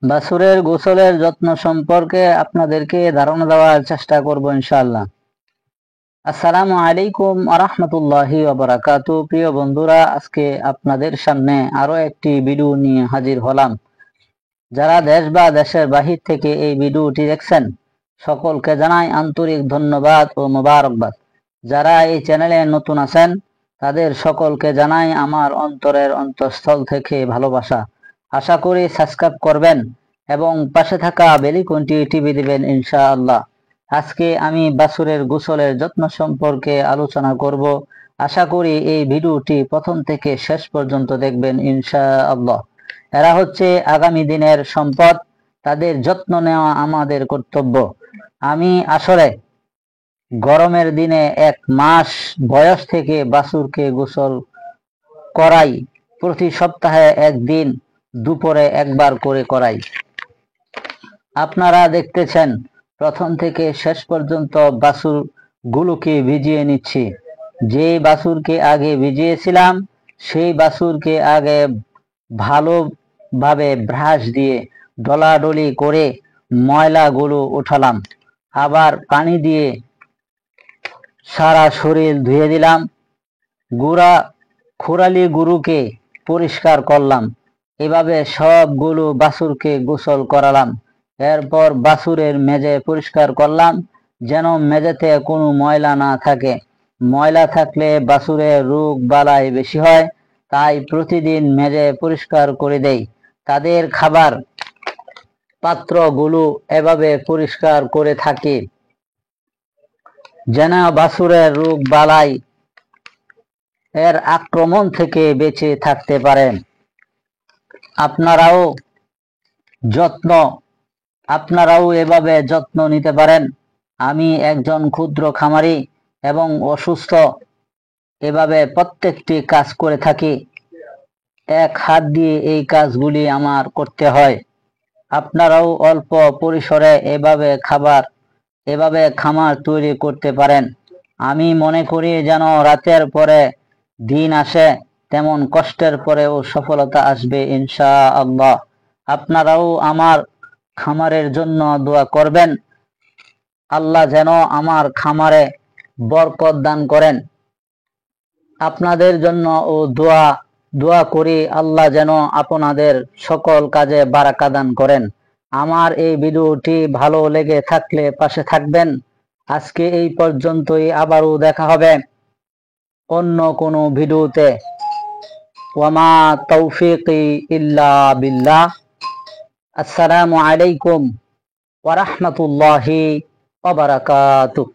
বাছুরের গোসলের যত্ন সম্পর্কে আপনাদেরকে ধারণা দেওয়ার চেষ্টা করব ইনশাআল্লাহ। আসসালামু আলাইকুম ওয়া রাহমাতুল্লাহি ওয়া বারাকাতুহু। প্রিয় বন্ধুরা, আজকে আপনাদের সামনে আরো একটি ভিডিও নিয়ে হাজির হলাম। যারা দেশ বা দেশের বাহির থেকে এই ভিডিওটি দেখছেন, সকলকে জানাই আন্তরিক ধন্যবাদ ও মোবারকবাদ। যারা এই চ্যানেলে নতুন আছেন, তাদের সকলকে জানাই আমার অন্তরের অন্তঃস্থল থেকে ভালোবাসা। আশা করি সাবস্ক্রাইব করবেন এবং পাশে থাকা বেল আইকনটি টিপে দিবেন ইনশাআল্লাহ। আজকে আমি বাছুরের গোসলের যত্ন সম্পর্কে আলোচনা করব। আশা করি এই ভিডিওটি প্রথম থেকে শেষ পর্যন্ত দেখবেন ইনশাআল্লাহ। এরা হচ্ছে আগামী দিনের সম্পদ, তাদের যত্ন নেওয়া আমাদের কর্তব্য। আমি আসলে গরমের দিনে 1 মাস বয়স থেকে বাছুরকে গোসল করাই। প্রতি সপ্তাহে একদিন দুপুরে একবার করে করাই। আপনারা দেখতেছেন প্রথম থেকে শেষ পর্যন্ত বাছুর গুলোকে ভিজিয়ে নিচ্ছি। যে বাছুরকে আগে ভিজিয়েছিলাম সেই বাছুরকে আগে ভালোভাবে ব্রাশ দিয়ে ডলাডলি করে ময়লাগুলো উঠালাম। আবার পানি দিয়ে সারা শরীর ধুয়ে দিলাম। খোরালি গরুকে পরিষ্কার করলাম। এভাবে সবগুলো বাছুরকে গোসল করালাম। এরপর বাছুরের মেজে পরিষ্কার করলাম, যেন মেজেতে কোনো ময়লা না থাকে। ময়লা থাকলে বাছুরের রোগ বালাই বেশি হয়, তাই প্রতিদিন মেজে পরিষ্কার করে দেই। তাদের খাবার পাত্রগুলো এভাবে পরিষ্কার করে থাকি, যেন বাছুরের রোগ বালাই এর আক্রমণ থেকে বেঁচে থাকতে পারেন। আপনারাও এভাবে যত্ন নিতে পারেন। আমি একজন ক্ষুদ্র খামারি এবং অসুস্থ, এভাবে প্রত্যেকটি কাজ করে থাকি। এক হাত দিয়ে এই কাজগুলি আমার করতে হয়। আপনারাও অল্প পরিসরে এভাবে খামার তৈরি করতে পারেন। আমি মনে করি যেন রাতের পরে দিন আসে, তেমন কষ্টের পরেও সফলতা আসবে ইনশাআল্লাহ। আপনারাও আমার খামারের জন্য দোয়া করবেন। আল্লাহ যেন আমার খামারে বরকত দান করেন। আপনাদের জন্য ও দোয়া করি, আল্লাহ যেন আপনাদের সকল কাজে বারাকা দান করেন। আমার এই ভিডিওটি ভালো লেগে থাকলে পাশে থাকবেন। আজকে এই পর্যন্তই, আবারও দেখা হবে অন্য কোনো ভিডিওতে। ওয়ামা তৌফিকি ইল্লা বিল্লাহ। আসসালামু আলাইকুম ওয়া রাহমাতুল্লাহি ওয়া বারাকাতুহু।